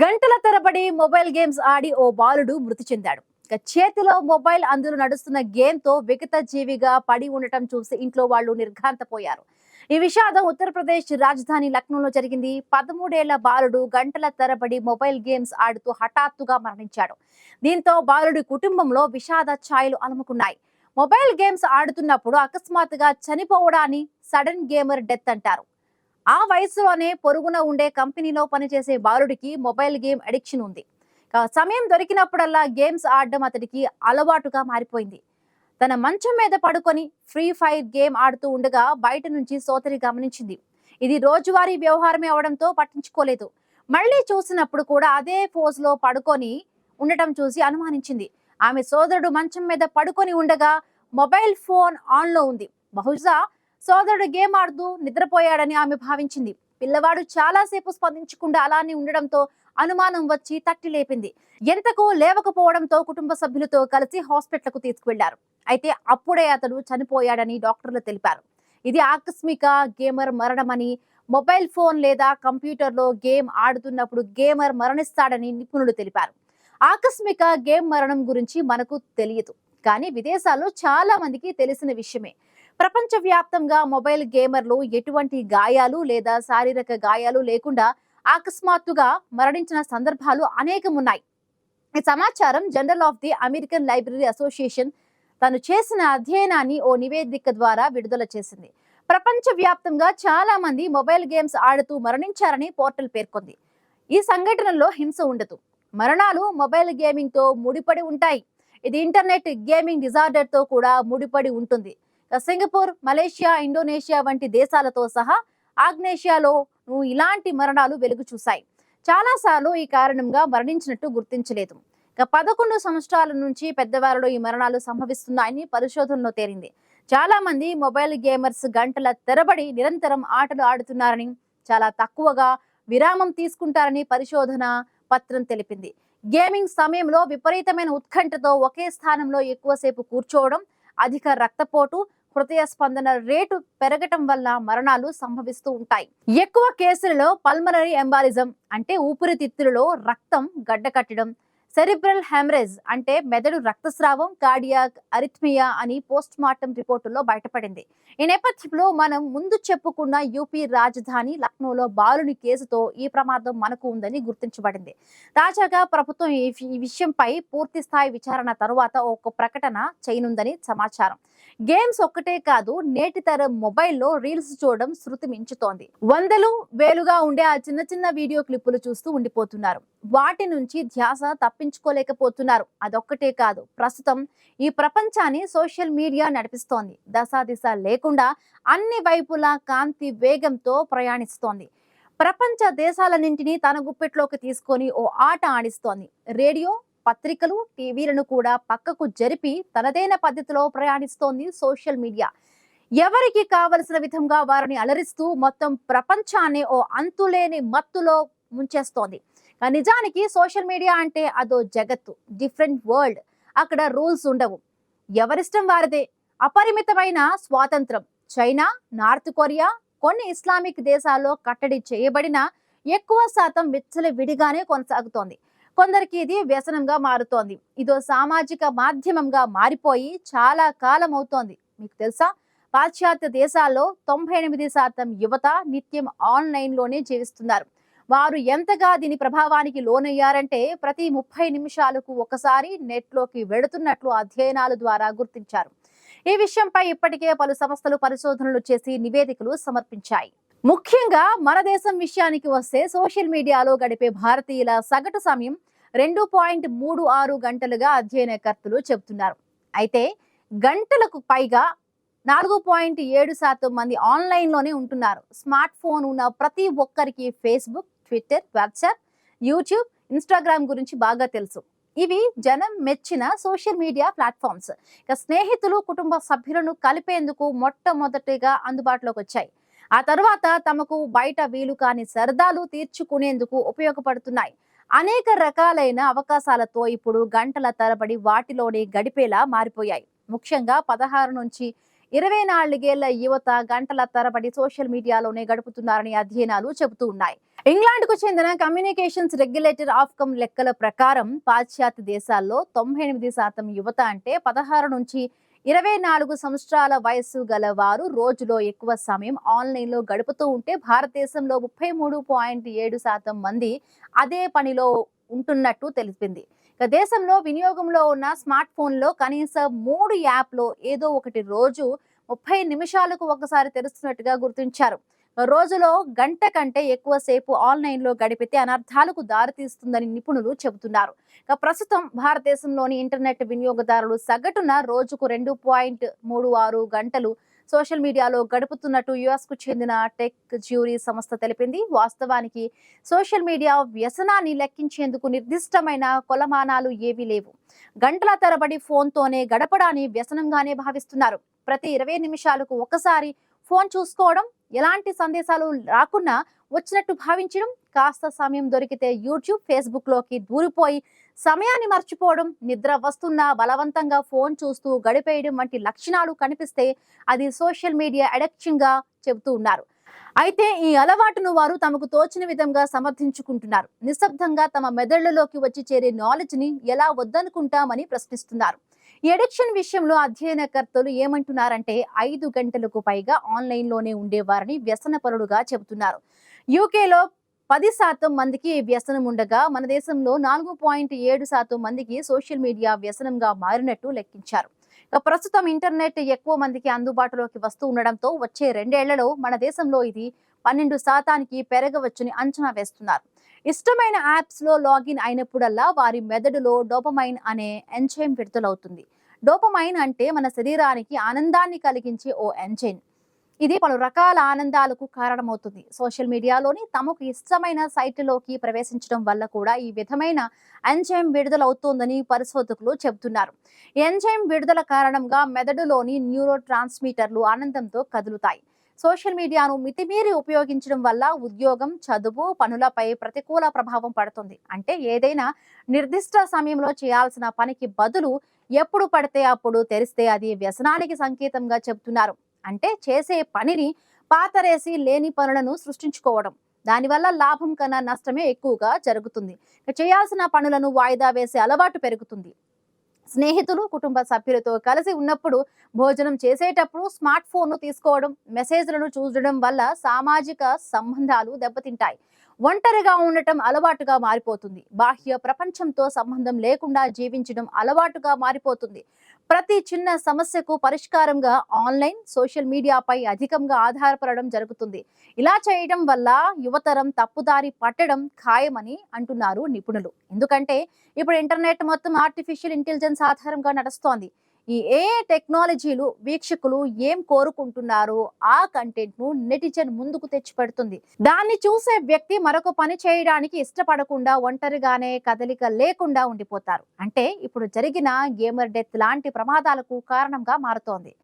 గంటల తరబడి mobile games ఆడి ఓ బాలుడు మృతి చెందాడు. చేతిలో మొబైల్ అందులో నడుస్తున్న గేమ్ తో విగత జీవిగా పడి ఉండటం చూసి ఇంట్లో వాళ్ళు నిర్ఘాంతపోయారు. ఈ విషాదం ఉత్తరప్రదేశ్ రాజధాని లక్నోలో జరిగింది. 13 ఏళ్ల బాలుడు గంటల తరబడి మొబైల్ గేమ్స్ ఆడుతూ హఠాత్తుగా మరణించాడు. దీంతో బాలుడి కుటుంబంలో విషాద ఛాయలు అలుముకున్నాయి. మొబైల్ గేమ్స్ ఆడుతున్నప్పుడు అకస్మాత్తుగా చనిపోవడాన్ని సడన్ గేమర్ డెత్ అంటారు. ఆ వయసులోనే పొరుగున ఉండే కంపెనీలో పనిచేసే బాలుడికి మొబైల్ గేమ్ అడిక్షన్ ఉంది. సమయం దొరికినప్పుడల్లా గేమ్స్ ఆడడం అతడికి అలవాటుగా మారిపోయింది. తన మంచం మీద పడుకొని ఫ్రీ ఫైర్ గేమ్ ఆడుతూ ఉండగా బయట నుంచి సోదరి గమనించింది. ఇది రోజువారీ వ్యవహారమే అవడంతో పట్టించుకోలేదు. మళ్ళీ చూసినప్పుడు కూడా అదే పోజ్ లో పడుకొని ఉండటం చూసి అనుమానించింది. ఆమె సోదరుడు మంచం మీద పడుకొని ఉండగా మొబైల్ ఫోన్ ఆన్ లో ఉంది. బహుశా సోదరుడు గేమ్ ఆడుతూ నిద్రపోయాడని ఆమె భావించింది. పిల్లవాడు చాలాసేపు స్పందించకుండా అలానే ఉండడంతో అనుమానం వచ్చి తట్టి లేపింది. ఎంతకు లేవకపోవడంతో కుటుంబ సభ్యులతో కలిసి హాస్పిటల్కు తీసుకువెళ్లారు. అయితే అప్పుడే అతడు చనిపోయాడని డాక్టర్లు తెలిపారు. ఇది ఆకస్మిక గేమర్ మరణమని, మొబైల్ ఫోన్ లేదా కంప్యూటర్లో గేమ్ ఆడుతున్నప్పుడు గేమర్ మరణిస్తాడని నిపుణులు తెలిపారు. ఆకస్మిక గేమ్ మరణం గురించి మనకు తెలియదు, కానీ విదేశాల్లో చాలా మందికి తెలిసిన విషయమే. ప్రపంచవ్యాప్తంగా మొబైల్ గేమర్లు ఎటువంటి గాయాలు లేదా శారీరక గాయాలు లేకుండా అకస్మాత్తుగా మరణించిన సందర్భాలు అనేకం ఉన్నాయి. ఈ సమాచారం general of the American library association తను చేసిన అధ్యయనాన్ని ఓ నివేదిక ద్వారా విడుదల చేసింది. ప్రపంచవ్యాప్తంగా చాలా మంది మొబైల్ గేమ్స్ ఆడుతూ మరణించారని పోర్టల్ పేర్కొంది. ఈ సంఘటనలో హింస ఉండదు. మరణాలు మొబైల్ గేమింగ్ తో ముడిపడి ఉంటాయి. ఇది ఇంటర్నెట్ గేమింగ్ డిజార్డర్ తో కూడా ముడిపడి ఉంటుంది. సింగపూర్, మలేషియా, ఇండోనేషియా వంటి దేశాలతో సహా ఆగ్నేషియాలో ఇలాంటి మరణాలు వెలుగు చూశాయి. చాలా సార్లు ఈ కారణంగా మరణించినట్టు గుర్తించలేదు. 11 సంవత్సరాల నుంచి పెద్దవారిలో ఈ మరణాలు సంభవిస్తున్నాయని పరిశోధనలో తేలింది. చాలా మంది మొబైల్ గేమర్స్ గంటల తరబడి నిరంతరం ఆటలు ఆడుతున్నారని, చాలా తక్కువగా విరామం తీసుకుంటారని పరిశోధన పత్రం తెలిపింది. గేమింగ్ సమయంలో విపరీతమైన ఉత్కంఠతో ఒకే స్థానంలో ఎక్కువసేపు కూర్చోవడం, అధిక రక్తపోటు, హృదయ స్పందన రేటు పెరగటం వల్ల మరణాలు సంభవిస్తూ ఉంటాయి. ఎక్కువ కేసులలో పల్మనరీ ఎంబాలిజం అంటే ఊపిరితిత్తులలో రక్తం గడ్డకట్టడం, సెరిబ్రల్ హెమరేజ్ అంటే మెదడు రక్తస్రావం, కార్డియాక్ అరిథ్మియా అని పోస్ట్ మార్టం రిపోర్టుల్లో బయటపడింది. ఈ నేపథ్యంలో మనం ముందు చెప్పుకున్న యూపీ రాజధాని లక్నోలో బాలుని కేసుతో ఈ ప్రమాదం మనకు ఉందని గుర్తించబడింది. తాజాగా ప్రభుత్వం ఈ విషయంపై పూర్తి స్థాయి విచారణ తరువాత ఒక ప్రకటన చేయనుందని సమాచారం. గేమ్స్ ఒక్కటే కాదు, నేటి తరం మొబైల్లో రీల్స్ చూడడం శృతి మించుతోంది. వందలు వేలుగా ఉండే ఆ చిన్న చిన్న వీడియో క్లిప్పులు చూస్తూ ఉండిపోతున్నారు. వాటి నుంచి ధ్యాస తప్పించుకోలేకపోతున్నారు. అదొక్కటే కాదు, ప్రస్తుతం ఈ ప్రపంచాన్ని సోషల్ మీడియా నడిపిస్తోంది. దశాదిశ లేకుండా అన్ని వైపులా కాంతి వేగంతో ప్రయాణిస్తోంది. ప్రపంచ దేశాలన్నింటినీ తన గుప్పెట్లోకి తీసుకొని ఓ ఆట ఆడిస్తోంది. రేడియో, పత్రికలు, టీవీలను కూడా పక్కకు జరిపి తనదైన పద్ధతిలో ప్రయాణిస్తోంది సోషల్ మీడియా. ఎవరికి కావలసిన విధంగా వారిని అలరిస్తూ మొత్తం ప్రపంచాన్ని ఓ అంతులేని మత్తులో ముంచేస్తోంది. నిజానికి సోషల్ మీడియా అంటే అదో జగత్తు, డిఫరెంట్ వరల్డ్. అక్కడ రూల్స్ ఉండవు, ఎవరిష్టం వారిదే, అపరిమితమైన స్వాతంత్రం. చైనా, నార్త్ కొరియా, కొన్ని ఇస్లామిక్ దేశాల్లో కట్టడి చేయబడిన ఎక్కువ శాతం విచ్చలవిడిగానే కొనసాగుతోంది. కొందరికి ఇది వ్యసనంగా మారుతోంది. ఇదో సామాజిక మాధ్యమంగా మారిపోయి చాలా కాలం అవుతోంది. మీకు తెలుసా, పాశ్చాత్య దేశాల్లో 98% యువత నిత్యం ఆన్లైన్ లోనే జీవిస్తున్నారు. వారు ఎంతగా దీని ప్రభావానికి లోనయ్యారంటే ప్రతి 30 నిమిషాలకు ఒకసారి నెట్లోకి వెళుతున్నట్లు అధ్యయనాల ద్వారా గుర్తించారు. ఈ విషయంపై ఇప్పటికే పలు సంస్థలు పరిశోధనలు చేసి నివేదికలు సమర్పించాయి. ముఖ్యంగా మన దేశం విషయానికి వస్తే సోషల్ మీడియాలో గడిపే భారతీయుల సగటు సమయం 2.36 గంటలుగా అధ్యయనకర్తలు చెబుతున్నారు. అయితే గంటలకు పైగా 4.7% మంది ఆన్లైన్లోనే ఉంటున్నారు. స్మార్ట్ ఫోన్ ఉన్న ప్రతి ఒక్కరికి Facebook, Twitter, WhatsApp, YouTube, Instagram గురించి బాగా తెలుసు. ఇవి జనం మెచ్చిన సోషల్ మీడియా ప్లాట్ఫామ్స్. స్నేహితులు, కుటుంబ సభ్యులను కలిపేందుకు మొట్టమొదటిగా అందుబాటులోకి వచ్చాయి. ఆ తర్వాత తమకు బయట వీలు కాని సరదాలు తీర్చుకునేందుకు ఉపయోగపడుతున్నాయి. అనేక రకాలైన అవకాశాలతో ఇప్పుడు గంటల తరబడి వాటిలోనే గడిపేలా మారిపోయాయి. ముఖ్యంగా 16 నుంచి 24 యువత గంటల తరబడి సోషల్ మీడియాలోనే గడుపుతున్నారని అధ్యయనాలు చెబుతూ ఉన్నాయి. ఇంగ్లాండ్‌కు చెందిన కమ్యూనికేషన్స్ రెగ్యులేటర్ ఆఫ్‌కమ్ లెక్కల ప్రకారం పాశ్చాత్య దేశాల్లో 98% యువత అంటే 16 నుంచి 24 సంవత్సరాల వయస్సు గల వారు రోజులో ఎక్కువ సమయం ఆన్‌లైన్‌లో గడుపుతూ ఉంటే, భారతదేశంలో 33.7% మంది అదే పనిలో ఉంటున్నట్టు తెలిపింది. ఇక దేశంలో వినియోగంలో ఉన్న స్మార్ట్ ఫోన్లో కనీసం 3 యాప్‌లో ఏదో ఒకటి రోజు 30 నిమిషాలకు ఒకసారి తెరుస్తున్నట్టుగా గుర్తించారు. రోజులో గంట కంటే ఎక్కువ సేపు ఆన్‌లైన్‌లో గడిపితే అనర్థాలకు దారితీస్తుందని నిపుణులు చెబుతున్నారు. ఇక ప్రస్తుతం భారతదేశంలోని ఇంటర్నెట్ వినియోగదారులు సగటున రోజుకు 2.36 గంటలు సోషల్ మీడియాలో గడుపుతున్నట్టు యుఎస్‌కు చెందిన టెక్ జ్యూరీ సంస్థ తెలిపింది. వాస్తవానికి సోషల్ మీడియా వ్యసనాన్ని లెక్కించేందుకు నిర్దిష్టమైన కొలమానాలు ఏవీ లేవు. గంటల తరబడి ఫోన్తోనే గడపడాన్ని వ్యసనంగానే భావిస్తున్నారు. ప్రతి 20 నిమిషాలకు ఒకసారి ఫోన్ చూసుకోవడం, ఎలాంటి సందేశాలు రాకున్నా వచ్చినట్టు భావించడం, కాస్త సమయం దొరికితే యూట్యూబ్, ఫేస్బుక్‌లోకి దూరిపోయి సమయాన్ని మర్చిపోవడం, నిద్ర వస్తున్నా బలవంతంగా ఫోన్ చూస్తూ గడిపేయడం వంటి లక్షణాలు కనిపిస్తే అది సోషల్ మీడియా అడిక్షన్‌గా చెబుతూ ఉన్నారు. అయితే ఈ అలవాటును వారు తమకు తోచిన విధంగా సమర్థించుకుంటున్నారు. నిశ్శబ్దంగా తమ మెదళ్లలోకి వచ్చి చేరే నాలెడ్జ్‌ని ఎలా వద్దనుకుంటామని ప్రశ్నిస్తున్నారు. ఈ అడిక్షన్ విషయంలో అధ్యయనకర్తలు ఏమంటున్నారంటే 5 గంటలకు పైగా ఆన్‌లైన్‌లోనే ఉండేవారిని వ్యసనపరుడుగా చెబుతున్నారు. యూకేలో 10% మందికి ఈ వ్యసనం ఉండగా, మన దేశంలో 4.7% మందికి సోషల్ మీడియా వ్యసనంగా మారినట్టు లెక్కించారు. ప్రస్తుతం ఇంటర్నెట్ ఎక్కువ మందికి అందుబాటులోకి వస్తూ ఉండడంతో వచ్చే 2 ఏళ్లలో మన దేశంలో ఇది 12% పెరగవచ్చని అంచనా వేస్తున్నారు. ఇష్టమైన యాప్స్‌లో లాగిన్ అయినప్పుడల్లా వారి మెదడులో డోపమైన్ అనే ఎంజైమ్ విడుదలవుతుంది. డోపమైన్ అంటే మన శరీరానికి ఆనందాన్ని కలిగించే ఓ ఎంజైమ్. ఇది పలు రకాల ఆనందాలకు కారణమవుతుంది. సోషల్ మీడియాలోని తమకు ఇష్టమైన సైట్‌లోకి ప్రవేశించడం వల్ల కూడా ఈ విధమైన ఎంజైమ్ విడుదలవుతోందని పరిశోధకులు చెబుతున్నారు. ఈ ఎంజైమ్ విడుదల కారణంగా మెదడులోని న్యూరో ట్రాన్స్మిటర్లు ఆనందంతో కదులుతాయి. సోషల్ మీడియాను మితిమీరి ఉపయోగించడం వల్ల ఉద్యోగం, చదువు, పనులపై ప్రతికూల ప్రభావం పడుతుంది. అంటే ఏదైనా నిర్దిష్ట సమయంలో చేయాల్సిన పనికి బదులు ఎప్పుడు పడితే అప్పుడు తెరిస్తే అది వ్యసనానికి సంకేతంగా చెబుతున్నారు. అంటే చేసే పనిని పాతరేసి లేని పనులను సృష్టించుకోవడం. దానివల్ల లాభం కన్నా నష్టమే ఎక్కువగా జరుగుతుంది. చేయాల్సిన పనులను వాయిదా వేసే అలవాటు పెరుగుతుంది. స్నేహితులు, కుటుంబ సభ్యులతో కలిసి ఉన్నప్పుడు భోజనం చేసేటప్పుడు స్మార్ట్ ఫోన్ను తీసుకోవడం, మెసేజ్లను చూడడం వల్ల సామాజిక సంబంధాలు దెబ్బతింటాయి. ఒంటరిగా ఉండటం అలవాటుగా మారిపోతుంది. బాహ్య ప్రపంచంతో సంబంధం లేకుండా జీవించడం అలవాటుగా మారిపోతుంది. ప్రతి చిన్న సమస్యకు పరిష్కారంగా ఆన్లైన్, సోషల్ మీడియాపై అధికంగా ఆధారపడడం జరుగుతుంది. ఇలా చేయడం వల్ల యువతరం తప్పుదారి పట్టడం ఖాయమని అంటున్నారు నిపుణులు. ఎందుకంటే ఇప్పుడు ఇంటర్నెట్ మొత్తం ఆర్టిఫిషియల్ ఇంటెలిజెన్స్ ఆధారంగా నడుస్తోంది. ఈ ఏఐ టెక్నాలజీలు వీక్షకులు ఏం కోరుకుంటున్నారో ఆ కంటెంట్ ను నెటిజన్ ముందుకు తెచ్చిపెడుతుంది. దాన్ని చూసే వ్యక్తి మరొక పని చేయడానికి ఇష్టపడకుండా ఒంటరిగానే కదలిక లేకుండా ఉండిపోతారు. అంటే ఇప్పుడు జరిగిన గేమర్ డెత్ లాంటి ప్రమాదాలకు కారణంగా మారుతోంది.